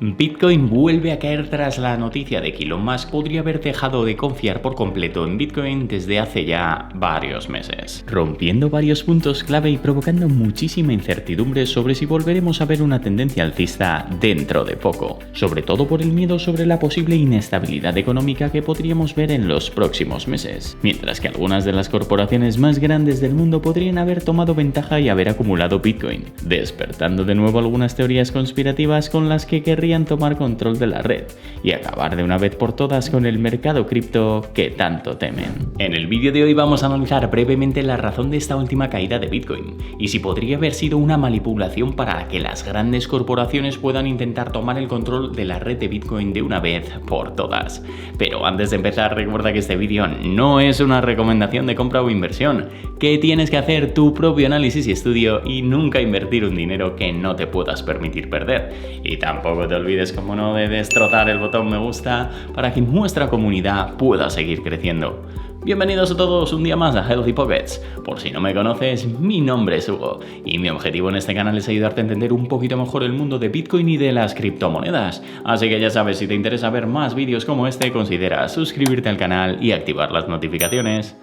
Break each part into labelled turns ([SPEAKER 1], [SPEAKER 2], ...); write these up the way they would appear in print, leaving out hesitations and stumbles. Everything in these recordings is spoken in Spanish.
[SPEAKER 1] Bitcoin vuelve a caer tras la noticia de que Elon Musk podría haber dejado de confiar por completo en Bitcoin desde hace ya varios meses, rompiendo varios puntos clave y provocando muchísima incertidumbre sobre si volveremos a ver una tendencia alcista dentro de poco, sobre todo por el miedo sobre la posible inestabilidad económica que podríamos ver en los próximos meses, mientras que algunas de las corporaciones más grandes del mundo podrían haber tomado ventaja y haber acumulado Bitcoin, despertando de nuevo algunas teorías conspirativas con las que querrían tomar control de la red y acabar de una vez por todas con el mercado cripto que tanto temen. En el vídeo de hoy vamos a analizar brevemente la razón de esta última caída de Bitcoin y si podría haber sido una manipulación para que las grandes corporaciones puedan intentar tomar el control de la red de Bitcoin de una vez por todas. Pero antes de empezar, recuerda que este vídeo no es una recomendación de compra o inversión, que tienes que hacer tu propio análisis y estudio y nunca invertir un dinero que no te puedas permitir perder. Y tampoco te olvides, como no, de destrozar el botón me gusta para que nuestra comunidad pueda seguir creciendo. Bienvenidos a todos un día más a Healthy Pockets. Por si no me conoces, mi nombre es Hugo y mi objetivo en este canal es ayudarte a entender un poquito mejor el mundo de Bitcoin y de las criptomonedas. Así que ya sabes, si te interesa ver más vídeos como este, considera suscribirte al canal y activar las notificaciones.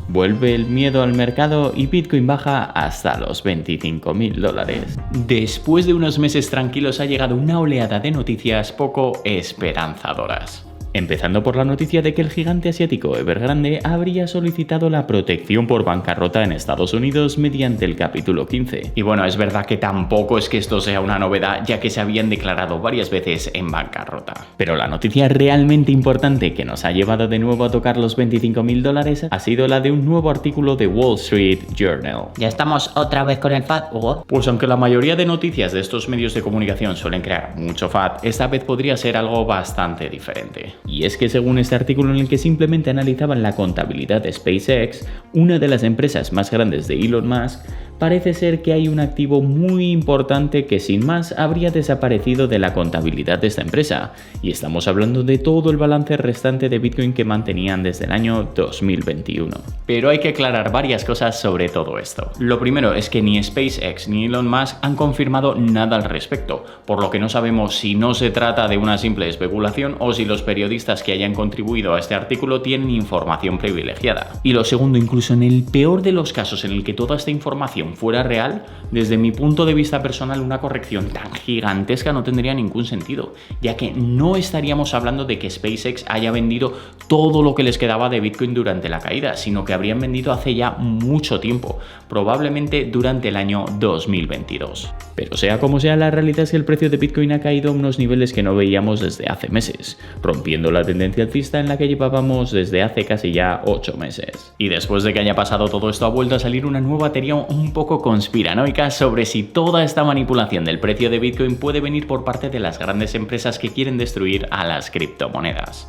[SPEAKER 1] Vuelve el miedo al mercado y Bitcoin baja hasta los $25.000. Después de unos meses tranquilos ha llegado una oleada de noticias poco esperanzadoras. Empezando por la noticia de que el gigante asiático Evergrande habría solicitado la protección por bancarrota en Estados Unidos mediante el capítulo 15. Y bueno, es verdad que tampoco es que esto sea una novedad, ya que se habían declarado varias veces en bancarrota. Pero la noticia realmente importante que nos ha llevado de nuevo a tocar los $25.000 ha sido la de un nuevo artículo de Wall Street Journal.
[SPEAKER 2] ¿Ya estamos otra vez con el FAT, Hugo?
[SPEAKER 1] Pues aunque la mayoría de noticias de estos medios de comunicación suelen crear mucho FAT, esta vez podría ser algo bastante diferente. Y es que según este artículo en el que simplemente analizaban la contabilidad de SpaceX, una de las empresas más grandes de Elon Musk, parece ser que hay un activo muy importante que sin más habría desaparecido de la contabilidad de esta empresa, y estamos hablando de todo el balance restante de Bitcoin que mantenían desde el año 2021. Pero hay que aclarar varias cosas sobre todo esto. Lo primero es que ni SpaceX ni Elon Musk han confirmado nada al respecto, por lo que no sabemos si no se trata de una simple especulación o si los periodistas que hayan contribuido a este artículo tienen información privilegiada. Y lo segundo, incluso en el peor de los casos en el que toda esta información fuera real, desde mi punto de vista personal una corrección tan gigantesca no tendría ningún sentido, ya que no estaríamos hablando de que SpaceX haya vendido todo lo que les quedaba de Bitcoin durante la caída, sino que habrían vendido hace ya mucho tiempo, probablemente durante el año 2022. Pero sea como sea, la realidad es que el precio de Bitcoin ha caído a unos niveles que no veíamos desde hace meses, rompiendo la tendencia alcista en la que llevábamos desde hace casi ya 8 meses. Y después de que haya pasado todo esto, ha vuelto a salir una nueva teoría un poco conspiranoica sobre si toda esta manipulación del precio de Bitcoin puede venir por parte de las grandes empresas que quieren destruir a las criptomonedas.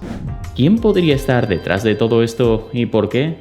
[SPEAKER 1] ¿Quién podría estar detrás de todo esto y por qué?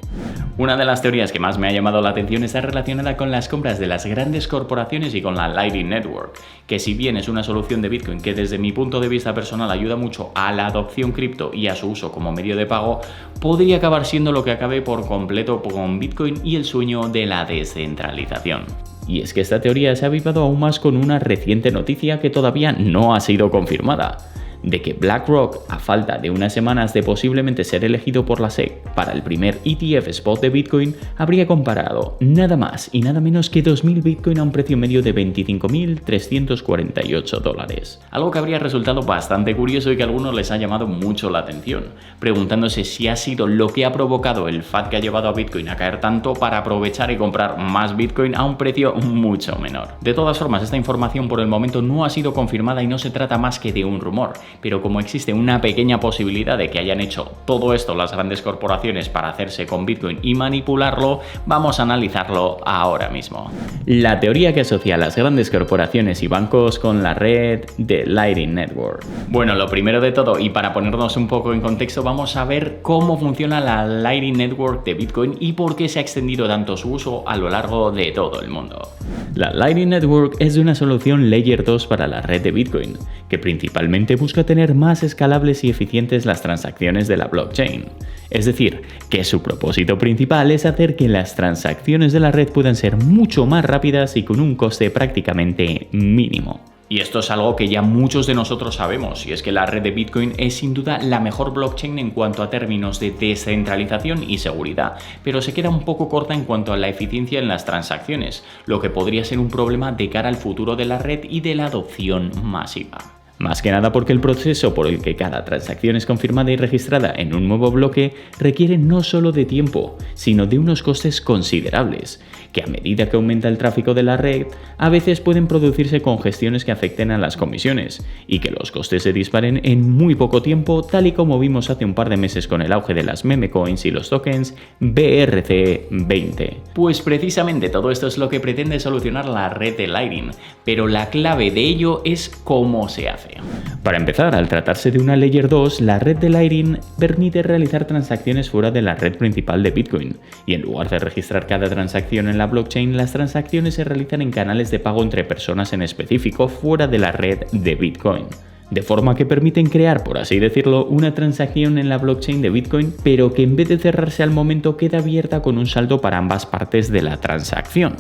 [SPEAKER 1] Una de las teorías que más me ha llamado la atención está relacionada con las compras de las grandes corporaciones y con la Lightning Network, que si bien es una solución de Bitcoin que desde mi punto de vista personal ayuda mucho a la adopción cripto y a su uso como medio de pago, podría acabar siendo lo que acabe por completo con Bitcoin y el sueño de la descentralización. Y es que esta teoría se ha avivado aún más con una reciente noticia que todavía no ha sido confirmada, de que BlackRock, a falta de unas semanas de posiblemente ser elegido por la SEC para el primer ETF spot de Bitcoin, habría comparado nada más y nada menos que 2.000 Bitcoin a un precio medio de $25.348. Algo que habría resultado bastante curioso y que a algunos les ha llamado mucho la atención, preguntándose si ha sido lo que ha provocado el FAT que ha llevado a Bitcoin a caer tanto para aprovechar y comprar más Bitcoin a un precio mucho menor. De todas formas, esta información por el momento no ha sido confirmada y no se trata más que de un rumor, pero como existe una pequeña posibilidad de que hayan hecho todo esto las grandes corporaciones para hacerse con Bitcoin y manipularlo, vamos a analizarlo ahora mismo. La teoría que asocia a las grandes corporaciones y bancos con la red de Lightning Network. Bueno, lo primero de todo, y para ponernos un poco en contexto, vamos a ver cómo funciona la Lightning Network de Bitcoin y por qué se ha extendido tanto su uso a lo largo de todo el mundo. La Lightning Network es una solución Layer 2 para la red de Bitcoin, que principalmente busca tener más escalables y eficientes las transacciones de la blockchain. Es decir, que su propósito principal es hacer que las transacciones de la red puedan ser mucho más rápidas y con un coste prácticamente mínimo. Y esto es algo que ya muchos de nosotros sabemos, y es que la red de Bitcoin es sin duda la mejor blockchain en cuanto a términos de descentralización y seguridad, pero se queda un poco corta en cuanto a la eficiencia en las transacciones, lo que podría ser un problema de cara al futuro de la red y de la adopción masiva. Más que nada porque el proceso por el que cada transacción es confirmada y registrada en un nuevo bloque requiere no solo de tiempo, sino de unos costes considerables, que a medida que aumenta el tráfico de la red, a veces pueden producirse congestiones que afecten a las comisiones, y que los costes se disparen en muy poco tiempo, tal y como vimos hace un par de meses con el auge de las meme coins y los tokens BRC20. Pues precisamente todo esto es lo que pretende solucionar la red de Lightning, pero la clave de ello es cómo se hace. Para empezar, al tratarse de una Layer 2, la red de Lightning permite realizar transacciones fuera de la red principal de Bitcoin, y en lugar de registrar cada transacción en la blockchain, las transacciones se realizan en canales de pago entre personas en específico fuera de la red de Bitcoin. De forma que permiten crear, por así decirlo, una transacción en la blockchain de Bitcoin, pero que en vez de cerrarse al momento queda abierta con un saldo para ambas partes de la transacción.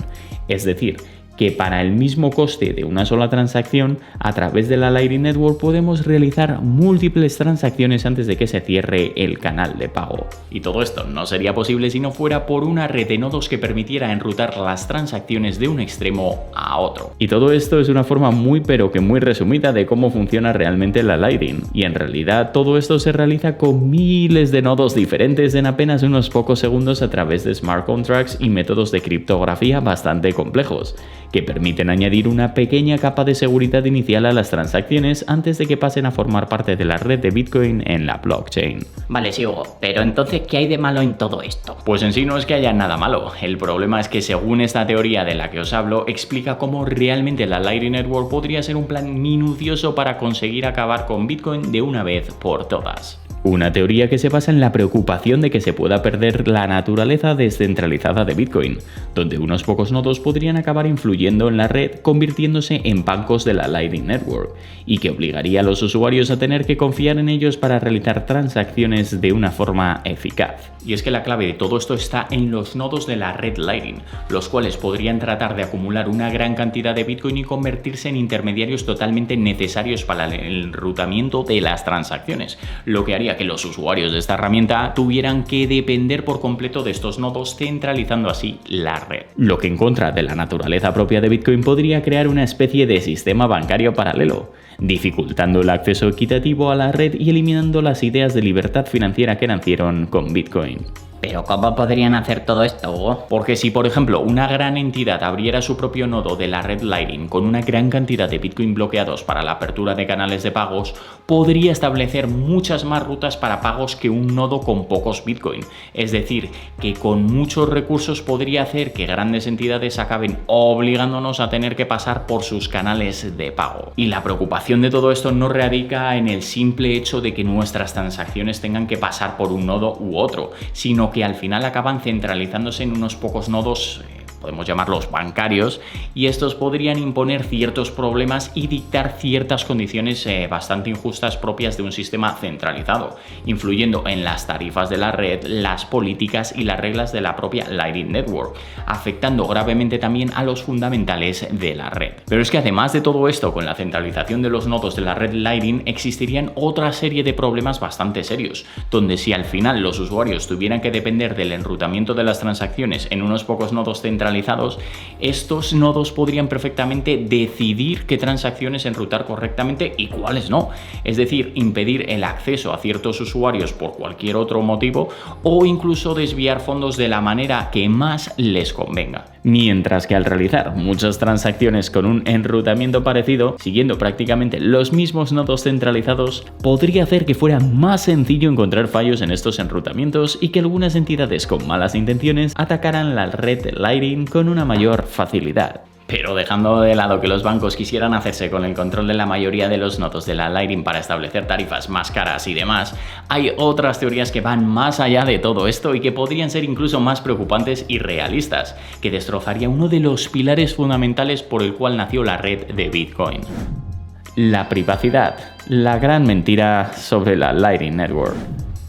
[SPEAKER 1] Es decir, que para el mismo coste de una sola transacción, a través de la Lightning Network podemos realizar múltiples transacciones antes de que se cierre el canal de pago. Y todo esto no sería posible si no fuera por una red de nodos que permitiera enrutar las transacciones de un extremo a otro. Y todo esto es una forma muy resumida de cómo funciona realmente la Lightning. Y en realidad todo esto se realiza con miles de nodos diferentes en apenas unos pocos segundos a través de smart contracts y métodos de criptografía bastante complejos, que permiten añadir una pequeña capa de seguridad inicial a las transacciones antes de que pasen a formar parte de la red de Bitcoin en la blockchain.
[SPEAKER 2] Vale, sigo, pero entonces, ¿qué hay de malo en todo esto?
[SPEAKER 1] Pues en sí no es que haya nada malo, el problema es que según esta teoría de la que os hablo, explica cómo realmente la Lightning Network podría ser un plan minucioso para conseguir acabar con Bitcoin de una vez por todas. Una teoría que se basa en la preocupación de que se pueda perder la naturaleza descentralizada de Bitcoin, donde unos pocos nodos podrían acabar influyendo en la red convirtiéndose en bancos de la Lightning Network, y que obligaría a los usuarios a tener que confiar en ellos para realizar transacciones de una forma eficaz. Y es que la clave de todo esto está en los nodos de la red Lightning, los cuales podrían tratar de acumular una gran cantidad de Bitcoin y convertirse en intermediarios totalmente necesarios para el enrutamiento de las transacciones, lo que haría que los usuarios de esta herramienta tuvieran que depender por completo de estos nodos, centralizando así la red. Lo que en contra de la naturaleza propia de Bitcoin podría crear una especie de sistema bancario paralelo, dificultando el acceso equitativo a la red y eliminando las ideas de libertad financiera que nacieron con Bitcoin.
[SPEAKER 2] ¿Pero cómo podrían hacer todo esto, Hugo?
[SPEAKER 1] Porque si, por ejemplo, una gran entidad abriera su propio nodo de la red Lightning con una gran cantidad de Bitcoin bloqueados para la apertura de canales de pagos, podría establecer muchas más rutas para pagos que un nodo con pocos Bitcoin. Es decir, que con muchos recursos podría hacer que grandes entidades acaben obligándonos a tener que pasar por sus canales de pago. Y la preocupación de todo esto no radica en el simple hecho de que nuestras transacciones tengan que pasar por un nodo u otro, sino que al final acaban centralizándose en unos pocos nodos, podemos llamarlos bancarios, y estos podrían imponer ciertos problemas y dictar ciertas condiciones bastante injustas propias de un sistema centralizado, influyendo en las tarifas de la red, las políticas y las reglas de la propia Lightning Network, afectando gravemente también a los fundamentales de la red. Pero es que además de todo esto, con la centralización de los nodos de la red Lightning, existirían otra serie de problemas bastante serios, donde si al final los usuarios tuvieran que depender del enrutamiento de las transacciones en unos pocos nodos centralizados, estos nodos podrían perfectamente decidir qué transacciones enrutar correctamente y cuáles no. Es decir, impedir el acceso a ciertos usuarios por cualquier otro motivo o incluso desviar fondos de la manera que más les convenga. Mientras que al realizar muchas transacciones con un enrutamiento parecido, siguiendo prácticamente los mismos nodos centralizados, podría hacer que fuera más sencillo encontrar fallos en estos enrutamientos y que algunas entidades con malas intenciones atacaran la red de Lightning con una mayor facilidad. Pero dejando de lado que los bancos quisieran hacerse con el control de la mayoría de los nodos de la Lightning para establecer tarifas más caras y demás, hay otras teorías que van más allá de todo esto y que podrían ser incluso más preocupantes y realistas, que destrozaría uno de los pilares fundamentales por el cual nació la red de Bitcoin. La privacidad, la gran mentira sobre la Lightning Network.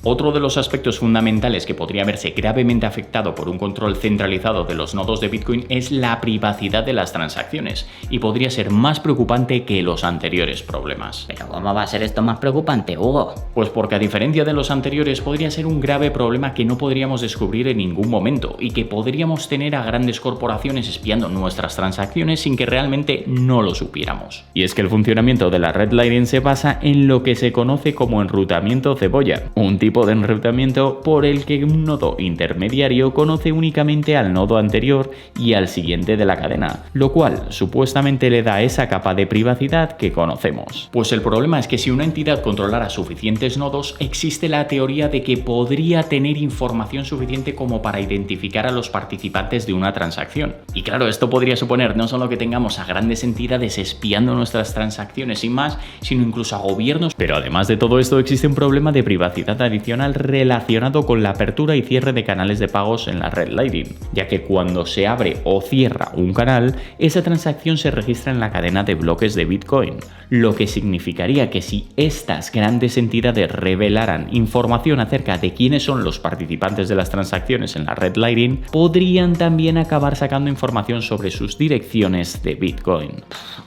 [SPEAKER 1] Otro de los aspectos fundamentales que podría verse gravemente afectado por un control centralizado de los nodos de Bitcoin es la privacidad de las transacciones, y podría ser más preocupante que los anteriores problemas.
[SPEAKER 2] ¿Pero cómo va a ser esto más preocupante, Hugo?
[SPEAKER 1] Pues porque a diferencia de los anteriores podría ser un grave problema que no podríamos descubrir en ningún momento y que podríamos tener a grandes corporaciones espiando nuestras transacciones sin que realmente no lo supiéramos. Y es que el funcionamiento de la red Lightning se basa en lo que se conoce como enrutamiento cebolla, un tipo de enrutamiento por el que un nodo intermediario conoce únicamente al nodo anterior y al siguiente de la cadena, lo cual supuestamente le da esa capa de privacidad que conocemos. Pues el problema es que si una entidad controlara suficientes nodos, existe la teoría de que podría tener información suficiente como para identificar a los participantes de una transacción. Y claro, esto podría suponer no solo que tengamos a grandes entidades espiando nuestras transacciones y más, sino incluso a gobiernos. Pero además de todo esto, existe un problema de privacidad adicional relacionado con la apertura y cierre de canales de pagos en la red Lightning, ya que cuando se abre o cierra un canal, esa transacción se registra en la cadena de bloques de Bitcoin, lo que significaría que si estas grandes entidades revelaran información acerca de quiénes son los participantes de las transacciones en la red Lightning, podrían también acabar sacando información sobre sus direcciones de Bitcoin.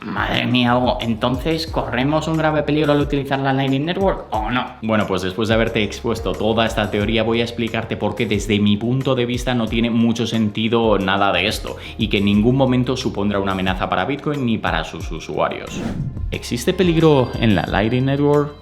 [SPEAKER 2] Madre mía, Hugo, ¿entonces corremos un grave peligro al utilizar la Lightning Network o no?
[SPEAKER 1] Bueno, pues después de haberte expuesto toda esta teoría, voy a explicarte por qué desde mi punto de vista no tiene mucho sentido nada de esto y que en ningún momento supondrá una amenaza para Bitcoin ni para sus usuarios. ¿Existe peligro en la Lightning Network?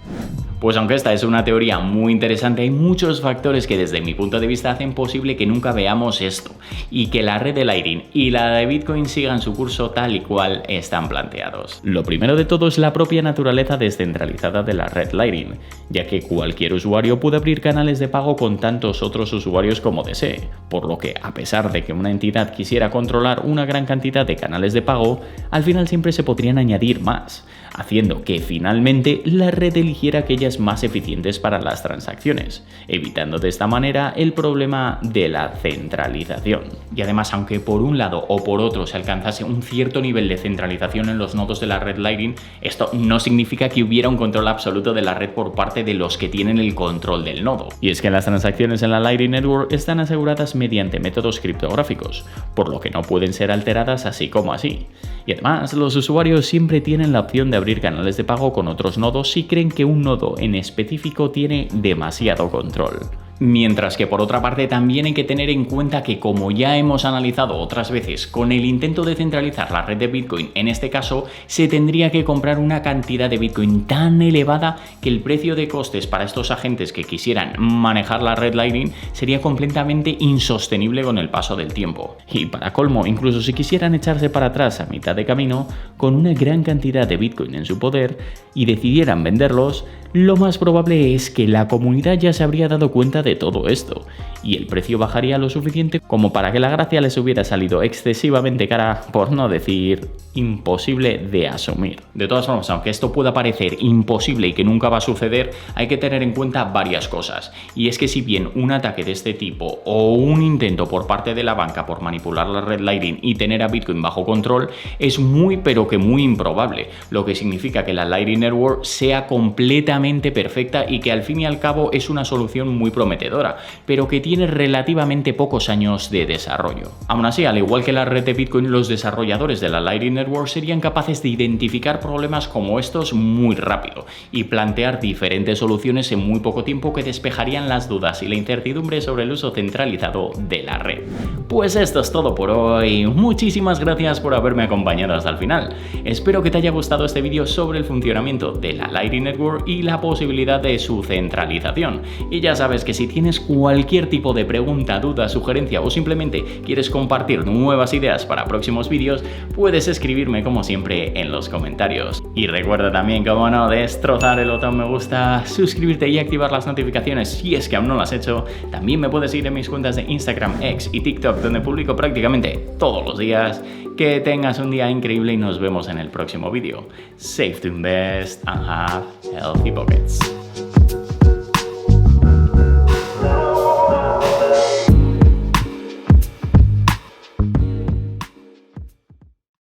[SPEAKER 1] Pues aunque esta es una teoría muy interesante, hay muchos factores que desde mi punto de vista hacen posible que nunca veamos esto y que la red de Lightning y la de Bitcoin sigan su curso tal y cual están planteados. Lo primero de todo es la propia naturaleza descentralizada de la red Lightning, ya que cualquier usuario puede abrir canales de pago con tantos otros usuarios como desee, por lo que a pesar de que una entidad quisiera controlar una gran cantidad de canales de pago, al final siempre se podrían añadir más, haciendo que finalmente la red eligiera aquellas más eficientes para las transacciones, evitando de esta manera el problema de la centralización. Y además, aunque por un lado o por otro se alcanzase un cierto nivel de centralización en los nodos de la red Lightning, esto no significa que hubiera un control absoluto de la red por parte de los que tienen el control del nodo. Y es que las transacciones en la Lightning Network están aseguradas mediante métodos criptográficos, por lo que no pueden ser alteradas así como así. Y además, los usuarios siempre tienen la opción de abrir canales de pago con otros nodos si creen que un nodo en específico tiene demasiado control. Mientras que por otra parte también hay que tener en cuenta que, como ya hemos analizado otras veces, con el intento de centralizar la red de Bitcoin, en este caso, se tendría que comprar una cantidad de Bitcoin tan elevada que el precio de costes para estos agentes que quisieran manejar la red Lightning sería completamente insostenible con el paso del tiempo. Y para colmo, incluso si quisieran echarse para atrás a mitad de camino, con una gran cantidad de Bitcoin en su poder, y decidieran venderlos, lo más probable es que la comunidad ya se habría dado cuenta de todo esto, y el precio bajaría lo suficiente como para que la gracia les hubiera salido excesivamente cara, por no decir imposible de asumir. De todas formas, aunque esto pueda parecer imposible y que nunca va a suceder, hay que tener en cuenta varias cosas, y es que si bien un ataque de este tipo o un intento por parte de la banca por manipular la red Lightning y tener a Bitcoin bajo control es muy pero que muy improbable, lo que significa que la Lightning Network sea completamente perfecta y que al fin y al cabo es una solución muy prometedora, pero que tiene relativamente pocos años de desarrollo. Aún así, al igual que la red de Bitcoin, los desarrolladores de la Lightning Network serían capaces de identificar problemas como estos muy rápido y plantear diferentes soluciones en muy poco tiempo que despejarían las dudas y la incertidumbre sobre el uso centralizado de la red. Pues esto es todo por hoy. Muchísimas gracias por haberme acompañado hasta el final. Espero que te haya gustado este vídeo sobre el funcionamiento de la Lightning Network y la posibilidad de su centralización. Y ya sabes que si tienes cualquier tipo de pregunta, duda, sugerencia o simplemente quieres compartir nuevas ideas para próximos vídeos, puedes escribirme como siempre en los comentarios. Y recuerda también, como no, destrozar el botón me gusta, suscribirte y activar las notificaciones si es que aún no lo has hecho. También me puedes seguir en mis cuentas de Instagram, X y TikTok, donde publico prácticamente todos los días. Que tengas un día increíble y nos vemos en el próximo vídeo. Save to invest and have healthy pockets.